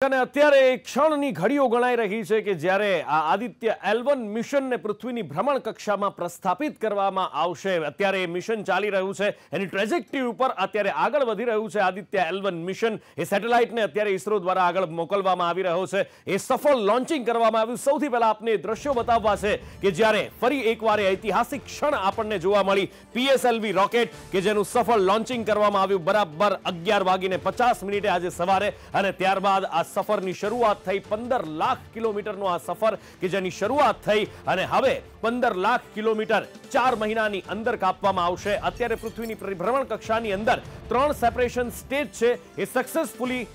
અને અત્યારે એક ક્ષણની ઘડીઓ ગણાઈ રહી છે કે જ્યારે આ આદિત્ય L1 મિશનને પૃથ્વીની ભ્રમણ કક્ષામાં પ્રસ્થાપિત કરવામાં આવશે। અત્યારે એ મિશન ચાલી રહ્યું છે, એની ટ્રેજેક્ટરી ઉપર અત્યારે આગળ વધી રહ્યું છે આદિત્ય L1 મિશન। એ સેટેલાઇટને અત્યારે ઇસરો દ્વારા આગળ મોકલવામાં આવી રહ્યો છે। એ સફળ લોન્ચિંગ કરવામાં આવ્યું। સૌથી પહેલા આપને દ્રશ્યો બતાવવા છે કે જ્યારે ફરી એકવાર ઐતિહાસિક ક્ષણ આપણને જોવા મળી। PSLV રોકેટ કે જેનું સફળ લોન્ચિંગ કરવામાં આવ્યું બરાબર 11:50 આજે સવારે, અને ત્યારબાદ આ સફરની શરૂઆત થઈ। 15 લાખ કિલોમીટરનો આ સફર કે જેની શરૂઆત થઈ અને હવે 15 લાખ કિલોમીટર 4 મહિનાની અંદર કાપવામાં આવશે। અત્યારે પૃથ્વીની ભ્રમણ કક્ષાની અંદર 3 સેપરેશન સ્ટેજ છે એ સક્સેસફુલી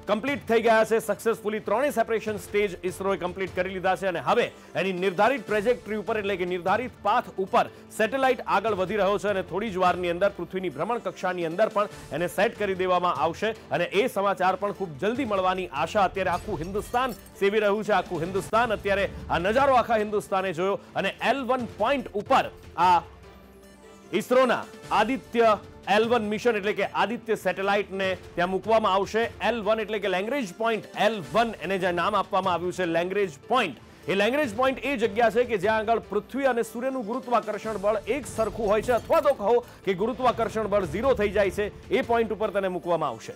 કમ્પ્લીટ થઈ ગયા છે। સક્સેસફુલી 3 સેપરેશન સ્ટેજ ઇસરોએ કમ્પ્લીટ કરી લીધા છે અને હવે એની નિર્ધારિત ટ્રેજેક્ટરી ઉપર એટલે કે નિર્ધારિત પાથ ઉપર સેટેલાઇટ આગળ વધી રહ્યો છે અને થોડી જ વારની અંદર પૃથ્વીની ભ્રમણ કક્ષાની અંદર પણ એને સેટ કરી દેવામાં આવશે અને એ સમાચાર પણ ખૂબ જલ્દી મળવાની આશા અત્યારે આખું હિન્દુસ્તાન સેવી રહ્યું છે। આખું હિન્દુસ્તાન અત્યારે આ નજારો આખા હિન્દુસ્તાને જોયો અને L1 પોઈન્ટ ઉપર આ ઇસરોના આદિત્ય L1 મિશન એટલે કે આદિત્ય સેટેલાઇટને ત્યાં મૂકવામાં આવશે। L1 એટલે કે લેંગ્રેજ પોઈન્ટ L1 એને જે નામ આપવામાં આવ્યું છે લેંગ્રેજ પોઈન્ટ। એ લેંગ્રેજ પોઈન્ટ એ જગ્યા છે કે જ્યાં આગળ પૃથ્વી અને સૂર્યનું ગુરુત્વાકર્ષણ બળ એક સરખું હોય છે, અથવા તો કહો કે ગુરુત્વાકર્ષણ બળ 0 થઈ જાય છે। એ પોઈન્ટ ઉપર તેને મૂકવામાં આવશે।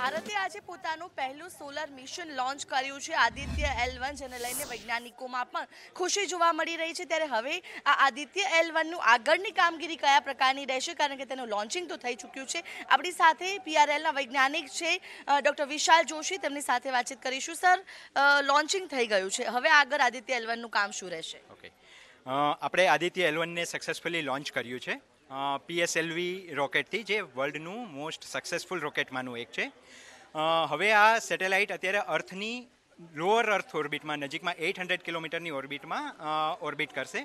ભારતે આજે પોતાનું પહેલું સોલર મિશન લોન્ચ કર્યું છે આદિત્ય L1, જેને લઈને વૈજ્ઞાનિકોમાં પણ ખુશી જોવા મળી રહી છે। ત્યારે હવે આ આદિત્ય L1 નું આગળની કામગીરી કયા પ્રકારની રહેશે, કારણ કે તેનું લોન્ચિંગ તો થઈ ચૂક્યું છે। આપણી સાથે PRLના વૈજ્ઞાનિક છે ડોક્ટર વિશાલ જોશી, તેમની સાથે વાતચીત કરીશું। સર, લોન્ચિંગ થઈ ગયું છે, હવે આગળ આદિત્ય L1 નું કામ શું રહેશે? ઓકે, આપણે આદિત્ય L1 ને સક્સેસફુલી લોન્ચ કર્યું છે PSLV રોકેટથી, જે વર્લ્ડનું મોસ્ટ સક્સેસફુલ રોકેટમાંનું એક છે। હવે આ સેટેલાઇટ અત્યારે અર્થની લોઅર અર્થ ઓર્બિટમાં નજીકમાં 800 કિલોમીટરની ઓર્બિટમાં ઓર્બિટ કરશે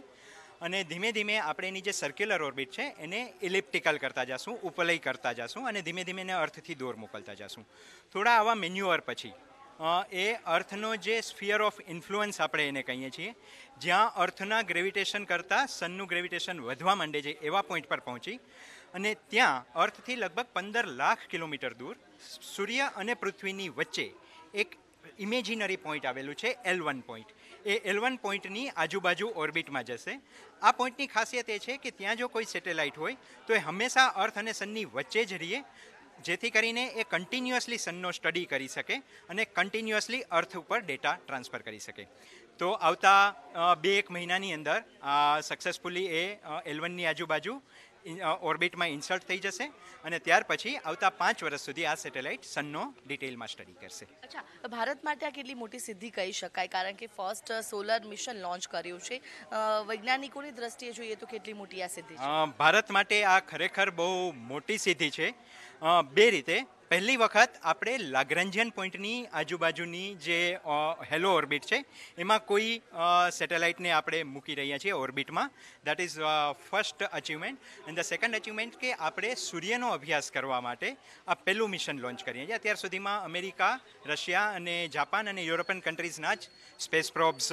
અને ધીમે ધીમે આપણે એની જે સર્ક્યુલર ઓર્બિટ છે એને ઇલિપ્ટિકલ કરતા જશું, ઉપલય કરતા જશું અને ધીમે ધીમે એને અર્થથી દૂર મોકલતા જશું। થોડા આવા મેન્યુઅર પછી એ અર્થનો જે સ્ફિયર ઓફ ઇન્ફ્લુઅન્સ આપણે એને કહીએ છીએ, જ્યાં અર્થના ગ્રેવિટેશન કરતાં સનનું ગ્રેવિટેશન વધવા માંડે છે એવા પોઈન્ટ પર પહોંચી અને ત્યાં અર્થથી લગભગ 15 લાખ કિલોમીટર દૂર સૂર્ય અને પૃથ્વીની વચ્ચે એક ઇમેજિનરી પોઈન્ટ આવેલું છે L1 પોઈન્ટ। એ L1 પોઈન્ટની આજુબાજુ ઓર્બિટમાં જશે। આ પોઈન્ટની ખાસિયત એ છે કે ત્યાં જો કોઈ સેટેલાઇટ હોય તો એ હંમેશા અર્થ અને સનની વચ્ચે જ રહીએ, જેથી કરીને એ કન્ટિન્યુઅસલી સનનો સ્ટડી કરી શકે અને કન્ટિન્યુઅસલી અર્થ ઉપર ડેટા ટ્રાન્સફર કરી શકે। તો આવતા 2-1 મહિનાની અંદર સક્સેસફુલી એ L1ની આજુબાજુ ઓર્બિટમાં ઇન્સર્ટ થઈ જશે અને ત્યાર પછી આવતા 5 વર્ષ સુધી આ સેટેલાઇટ સનનો ડિટેલમાં સ્ટડી કરશે। અચ્છા, ભારત માટે આ કેટલી મોટી સિદ્ધિ કહી શકાય, કારણ કે ફર્સ્ટ સોલર મિશન લોન્ચ કર્યું છે। વૈજ્ઞાનિકોની દ્રષ્ટિએ જોઈએ તો કેટલી મોટી આ સિદ્ધિ છે? ભારત માટે આ ખરેખર બહુ મોટી સિદ્ધિ છે બે રીતે। પહેલી વખત આપણે લાગ્રાન્જિયન પોઈન્ટની આજુબાજુની જે હેલો ઓર્બિટ છે એમાં કોઈ સેટેલાઇટને આપણે મૂકી રહ્યા છીએ ઓર્બિટમાં। That is first achievement. And the second achievement કે આપણે સૂર્યનો અભ્યાસ કરવા માટે આ પહેલું મિશન લોન્ચ કરીએ છીએ। અત્યાર સુધીમાં અમેરિકા, રશિયા અને જાપાન અને યુરોપિયન કન્ટ્રીઝના જ સ્પેસ પ્રોબ્સ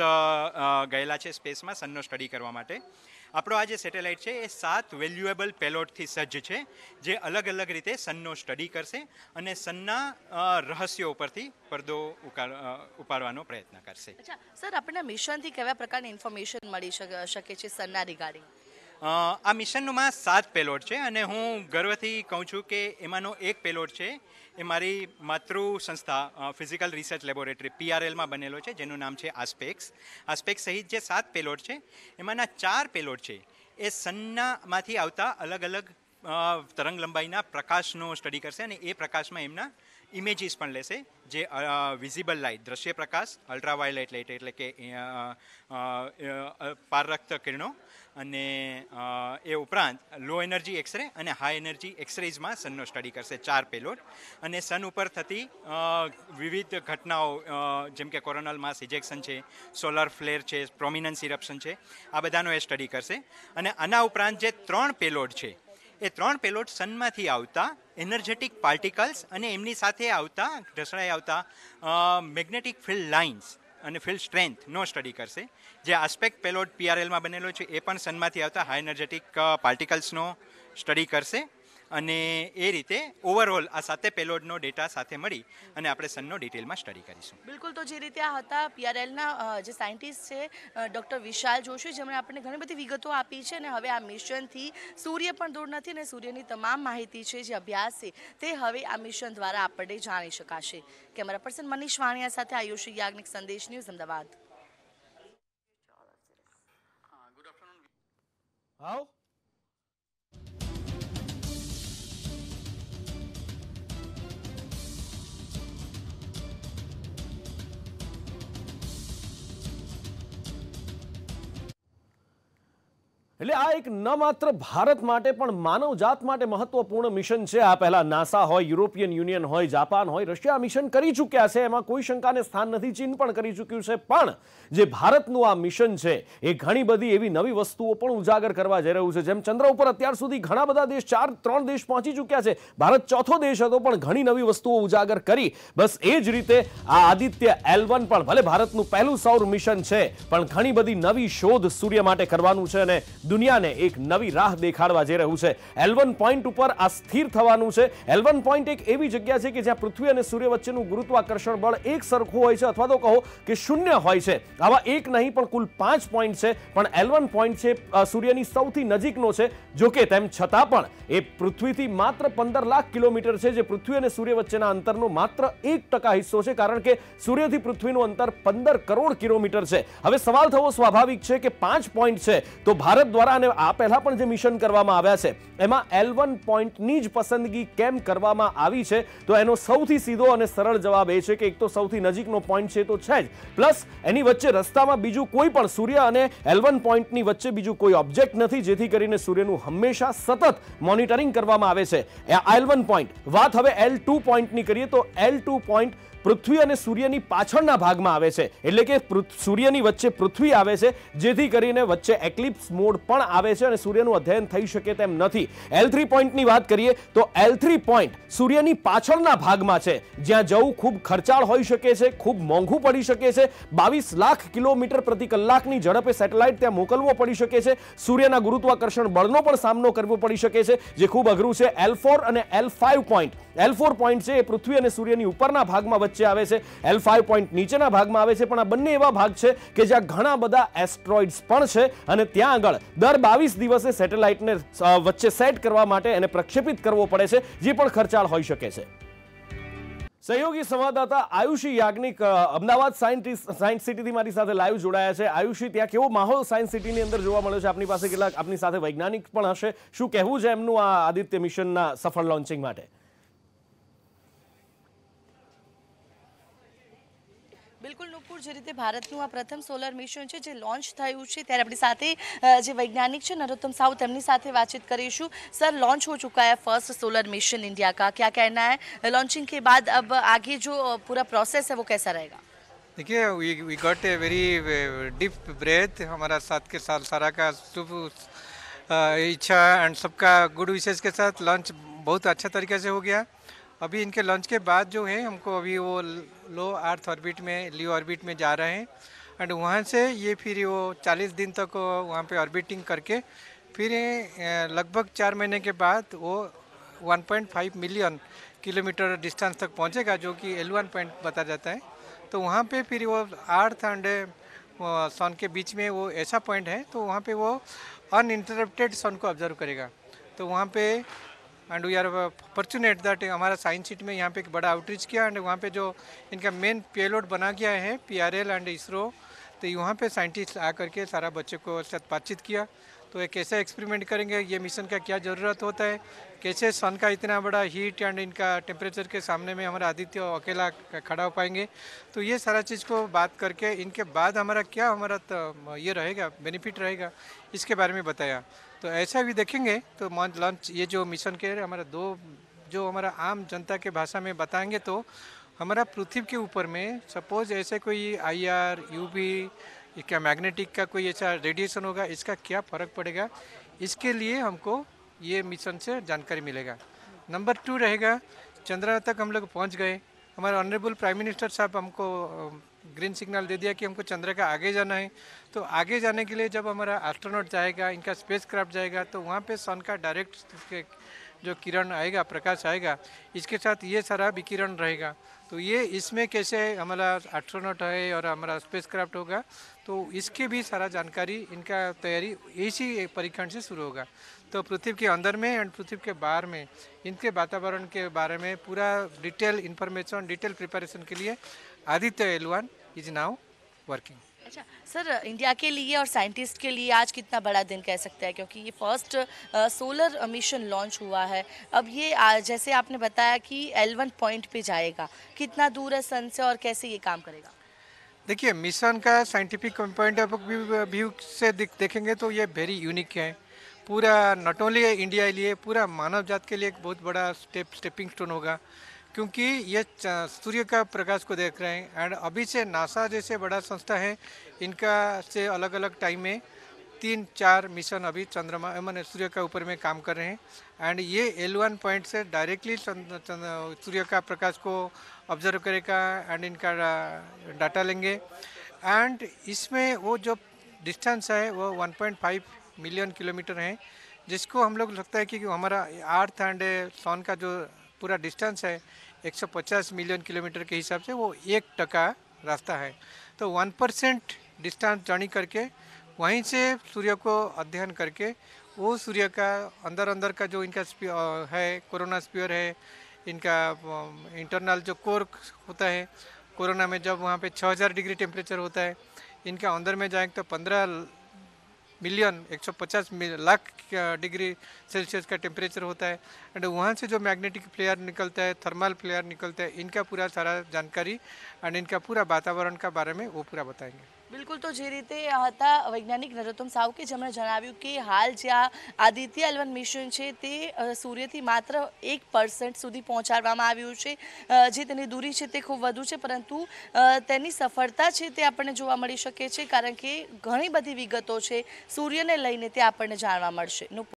ગયેલા છે સ્પેસમાં સનનો સ્ટડી કરવા માટે। આપણો આ જે સેટેલાઇટ છે એ 7 વેલ્યુએબલ પેલોડથી સજ્જ છે, જે અલગ અલગ રીતે સનનો સ્ટડી કરશે અને સનના રહસ્યો ઉપરથી પડદો ઉપાડવાનો પ્રયત્ન કરશે। અચ્છા સર, આપણને મિશનથી કેવા પ્રકારની ઇન્ફોર્મેશન મળી શકે છે સનના રિગાર્ડિંગ? આ મિશનમાં 7 પેલોડ છે અને હું ગર્વથી કહું છું કે એમાંનો એક પેલોડ છે એ મારી માતૃ સંસ્થા ફિઝિકલ રિસર્ચ લેબોરેટરી PRLમાં બનેલો છે, જેનું નામ છે આસ્પેક્સ। આસ્પેક્સ સહિત જે 7 પેલોડ છે એમાંના 4 પેલોડ છે એ સનનામાંથી આવતા અલગ અલગ તરંગ લંબાઈના પ્રકાશનો સ્ટડી કરશે અને એ પ્રકાશમાં એમના ઇમેજીસ પણ લેશે, જે વિઝિબલ લાઇટ, દ્રશ્ય પ્રકાશ, અલ્ટ્રાવાયોલેટ લાઇટ એટલે કે પારરક્ત કિરણો અને એ ઉપરાંત લો એનર્જી એક્સરે અને હાઈ એનર્જી એક્સરેઝમાં સનનો સ્ટડી કરશે 4 પેલોડ। અને સન ઉપર થતી વિવિધ ઘટનાઓ જેમ કે કોરોનલ માસ ઇજેક્શન છે, સોલર ફ્લેર છે, પ્રોમિનન્સ ઇરપ્શન છે, આ બધાનો એ સ્ટડી કરશે। અને આના ઉપરાંત જે 3 પેલોડ છે એ 3 પેલોડ સનમાંથી આવતા એનર્જેટિક પાર્ટિકલ્સ અને એમની સાથે આવતા ઢસડાઈ આવતા મેગ્નેટિક ફિલ્ડ લાઇન્સ અને ફિલ્ડ સ્ટ્રેન્થનો સ્ટડી કરશે। જે આસ્પેક્ટ પેલોડ PRLમાં બનેલો છે એ પણ સનમાંથી આવતા હાઈ એનર્જેટિક પાર્ટિકલ્સનો સ્ટડી કરશે અને એ રીતે ઓવરઓલ આ સાતે પેલોડનો ડેટા સાથે મળી અને આપણે સનનો ડિટેલમાં સ્ટડી કરીશું. બિલકુલ, તો જે રીતે આ હતા PRLના જે સાયન્ટિસ્ટ છે ડૉક્ટર વિશાલ જોશી, જેમણે આપણને ઘણી બધી વિગતો આપી છે. અને હવે આ મિશનથી સૂર્ય પણ દૂર નથી અને સૂર્યની તમામ માહિતી છે, જે અભ્યાસ છે, તે હવે આ મિશન દ્વારા આપણને જાણી શકાશે. કેમેરા પર્સન મનીષ વાણિયા સાથે આયુષી યાજ્ઞિક, સંદેશ ન્યૂઝ, અમદાવાદ. આવો એટલે આ એક ન માત્ર ભારત માટે પણ માનવ જાત માટે મહત્વપૂર્ણ મિશન છે. આ પહેલા નાસા હોય, યુરોપિયન યુનિયન હોય, જાપાન હોય, રશિયા મિશન કરી ચૂક્યા છે, એમાં કોઈ શંકાને સ્થાન નથી. ચીન પણ કરી ચૂક્યું છે. પણ જે ભારતનું આ મિશન છે એ ઘણી બધી એવી નવી વસ્તુઓ પણ ઉજાગર કરવા જઈ રહ્યું છે. જેમ ચંદ્ર ઉપર અત્યાર સુધી ઘણા બધા દેશ, 3 દેશ પહોંચી ચૂક્યા છે, ભારત ચોથો દેશ હતો, પણ ઘણી નવી વસ્તુઓ ઉજાગર કરી. બસ એ જ રીતે આ આદિત્ય L1 પણ ભલે ભારતનું પહેલું સૌર મિશન છે, પણ ઘણી બધી નવી શોધ સૂર્ય માટે કરવાનું છે અને દુનિયાને એક નવી રાહ દેખાડવા જઈ રહ્યું છે. L1 પોઈન્ટ ઉપર આ સ્થિર થવાનું છે. L1 પોઈન્ટ એક એવી જગ્યા છે કે જ્યાં પૃથ્વી અને સૂર્ય વચ્ચેનું ગુરુત્વાકર્ષણ બળ એક સરખું હોય છે, અથવા તો કહો કે શૂન્ય હોય છે. આવા એક નહીં પણ કુલ 5 પોઈન્ટ છે, પણ L1 પોઈન્ટ છે સૂર્યની સૌથી નજીકનો છે. જોકે તેમ છતાં પણ એ પૃથ્વીથી માત્ર 15 લાખ કિલોમીટર છે, જે પૃથ્વી અને સૂર્ય વચ્ચેના અંતરનો માત્ર 1% હિસ્સો છે, કારણ કે સૂર્યથી પૃથ્વીનું અંતર 15 કરોડ કિલોમીટર છે. હવે સવાલ થવો સ્વાભાવિક છે કે 5 પોઈન્ટ છે, તો ભારત દ્વારા અને આ પહેલા પણ જે મિશન કરવામાં આવ્યા છે એમાં L1 પોઈન્ટની જ પસંદગી કેમ કરવામાં આવી છે? તો એનો સૌથી સીધો અને સરળ જવાબ એ છે કે એક તો સૌથી નજીકનો પોઈન્ટ છે તો છે જ, પ્લસ એની વચ્ચે રસ્તામાં બીજું કોઈ પણ સૂર્ય અને L1 પોઈન્ટની વચ્ચે બીજું કોઈ ઓબ્જેક્ટ નથી, જેથી કરીને સૂર્યનું હંમેશા સતત મોનિટરિંગ કરવામાં આવે છે. L1 point. વાત હવે L2 પોઈન્ટની કરીએ તો L2 પોઈન્ટ પૃથ્વી અને સૂર્યની પાછળના ભાગમાં આવે છે, એટલે કે સૂર્યની વચ્ચે પૃથ્વી આવે છે, જેથી કરીને વચ્ચે એક્લિપ્સ મોડ પણ આવે છે અને સૂર્યનું અધ્યયન થઈ શકે તેમ નથી. L3 પોઈન્ટની વાત કરીએ તો L3 પોઈન્ટ સૂર્યની પાછળના ભાગમાં છે, જ્યાં જવું ખૂબ ખર્ચાળ હોઈ શકે છે, ખૂબ મોંઘું પડી શકે છે. 22 લાખ કિલોમીટર પ્રતિ કલાકની ઝડપે સેટેલાઇટ ત્યાં મોકલવો પડી શકે છે. સૂર્યના ગુરુત્વાકર્ષણ બળનો પણ સામનો કરવો પડી શકે છે, જે ખૂબ અઘરું છે. L4 અને L5 પોઈન્ટ. L4 પોઈન્ટ છે એ પૃથ્વી અને સૂર્યની ઉપરના ભાગમાં વચ્ચે આવે છે. L5 પોઈન્ટ નીચેના ભાગમાં આવે છે. પણ આ બંને એવા ભાગ છે કે જ્યાં ઘણા બધા એસ્ટ્રોઇડ્સ પણ છે અને ત્યાં આગળ દર 22 દિવસે સેટેલાઇટને વચ્ચે સેટ કરવા માટે એને પ્રક્ષેપિત કરવો પડે છે, જે પણ ખર્ચાળ હોઈ શકે છે. સહયોગી સંવાદદાતા આયુષી યાજ્ઞિક અમદાવાદ સાયન્સ સિટીથી મારી સાથે લાઈવ જોડાયા છે. આયુષી, ત્યાં કેવો માહોલ સાયન્સ સિટીની અંદર જોવા મળ્યો છે? આપની પાસે કેટલાક આપની સાથે વૈજ્ઞાનિક પણ હશે. શું કહેવું છે એમનું આ આદિત્ય મિશનના સફળ લોન્ચિંગ માટે? બિલકુલ નુપુર, જે રીતે ભારતનું આ પ્રથમ સોલર મિશન છે જે લોન્ચ થયું છે, ત્યારે આપણી સાથે જે વૈज्ञानिक છે नरोत्तम साहू, તેમની સાથે वातचीत કરીશું. सर, लॉन्च हो चुका है फर्स्ट सोलर मिशन इंडिया का, क्या कहना है? लॉन्चिंग के बाद अब आगे जो पूरा प्रोसेस है वो कैसा रहेगा? देखिए, we got a very deep breath. हमारा साथ के साथ सारा का शुभ इच्छा एंड सबका गुड विशेष के साथ लॉन्च बहुत अच्छा तरीके से हो गया. अभी इनके लॉन्च के बाद जो है हमको अभी वो लो अर्थ ऑर्बिट में, लियो ऑर्बिट में जा रहे हैं एंड वहाँ से ये फिर वो 40 दिन तक वहाँ पे ऑर्बिटिंग करके फिर लगभग 4 महीने के बाद वो 1.5 मिलियन किलोमीटर डिस्टेंस तक पहुँचेगा, जो कि L1 पॉइंट बताया जाता है. तो वहाँ पे फिर वो अर्थ एंड सन के बीच में वो ऐसा पॉइंट है, तो वहाँ पे वो अनइंटरप्टेड सन को ऑब्जर्व करेगा. तो वहाँ पे and we are fortunate that हमारा साइंस सिटी में यहाँ पे एक बड़ा आउटरीच किया एंड वहाँ पे जो इनका मेन पेलोड बना गया है PRL एंड इसरो, तो यहाँ पे साइंटिस्ट आ करके सारा बच्चों को साथ बातचीत किया. तो ये कैसे एक्सपेरिमेंट करेंगे, ये मिशन का क्या ज़रूरत होता है, कैसे सन का इतना बड़ा हीट एंड इनका टेम्परेचर के सामने में हमारा आदित्य अकेला खड़ा हो पाएंगे. तो ये सारा चीज़ को बात करके इनके बाद हमारा क्या ये रहेगा, बेनिफिट रहेगा, इसके बारे में बताया. तो ऐसा भी देखेंगे तो लॉन्च ये जो मिशन के हमारा जो हमारा आम जनता के भाषा में बताएंगे, तो हमारा पृथ्वी के ऊपर में सपोज ऐसे कोई IR, UV, क्या मैग्नेटिक का कोई ऐसा रेडिएशन होगा, इसका क्या फ़र्क पड़ेगा, इसके लिए हमको ये मिशन से जानकारी मिलेगा. नंबर 2 रहेगा, चंद्रमा तक हम लोग पहुँच गए. हमारे ऑनरेबल प्राइम मिनिस्टर साहब हमको ग्रीन सिग्नल दे दिया कि हमको चंद्र का आगे जाना है। तो आगे जाने के लिए जब हमारा एस्ट्रोनॉट जाएगा, इनका स्पेसक्राफ्ट जाएगा, तो वहाँ पे सन का डायरेक्ट जो किरण आएगा, प्रकाश आएगा, इसके साथ ये सारा विकिरण रहेगा। तो ये इसमें कैसे हमारा एस्ट्रोनॉट है और हमारा स्पेसक्राफ्ट होगा, तो इसके भी सारा जानकारी, इनका तैयारी इसी परीक्षण से शुरू होगा। तो पृथ्वी के अंदर में एंड पृथ्वी के बाहर में इनके वातावरण के बारे में पूरा डिटेल इंफॉर्मेशन, डिटेल प्रिपरेशन के लिए Aditya L1 is now working. अच्छा सर, इंडिया के लिए और साइंटिस्ट के लिए आज कितना बड़ा दिन कह सकते हैं, क्योंकि ये फर्स्ट सोलर मिशन लॉन्च हुआ है। अब ये जैसे आपने बताया कि L1 पॉइंट पे जाएगा, कितना दूर है सन से और कैसे ये काम करेगा? देखिए, मिशन का साइंटिफिक पॉइंट ऑफ व्यू से देखेंगे तो ये वेरी यूनिक है। पूरा नॉट ओनली इंडिया के लिए, पूरा मानव जात के लिए एक बहुत बड़ा स्टेपिंग स्टोन होगा, क्योंकि ये सूर्य का प्रकाश को देख रहे हैं। एंड अभी से नासा जैसे बड़ा संस्था है, इनका से अलग अलग टाइम में 3-4 मिशन अभी चंद्रमा माने सूर्य का ऊपर में काम कर रहे हैं। एंड ये L1 पॉइंट से डायरेक्टली सूर्य का प्रकाश को ऑब्जर्व करेगा एंड इनका डाटा लेंगे। एंड इसमें वो जो डिस्टेंस है वो 1.5 मिलियन किलोमीटर है, जिसको हम लोग लगता है कि हमारा अर्थ एंड सन का जो पूरा डिस्टेंस है 150 मिलियन किलोमीटर के हिसाब से वो 1% रास्ता है। तो 1% डिस्टेंस जर्नी करके वहीं से सूर्य को अध्ययन करके वो सूर्य का अंदर का जो इनका है, कोरोना स्फीयर है, इनका इंटरनल जो कोर होता है, कोरोना में जब वहाँ पे 6000 डिग्री टेम्परेचर होता है, इनका अंदर में जाएंगे तो 15 मिलियन 150 लाख डिग्री सेल्सियस का टेम्परेचर होता है। एंड वहाँ से जो मैग्नेटिक फ्लेयर निकलता है, थर्मल फ्लेयर निकलता है, इनका पूरा सारा जानकारी एंड इनका पूरा वातावरण का बारे में वो पूरा बताएंगे। બિલકુલ, તો જે રીતે હતા વૈજ્ઞાનિક નરોત્તમ સાહુ કે જેમણે જણાવ્યું કે હાલ જે આ આદિત્ય L1 મિશન છે તે સૂર્યથી માત્ર 1% સુધી પહોંચાડવામાં આવ્યું છે, જે તેની દૂરી છે તે ખૂબ વધુ છે, પરંતુ તેની સફળતા છે તે આપણને જોવા મળી શકે છે, કારણ કે ઘણી બધી વિગતો છે સૂર્યને લઈને તે આપણને જાણવા મળશે.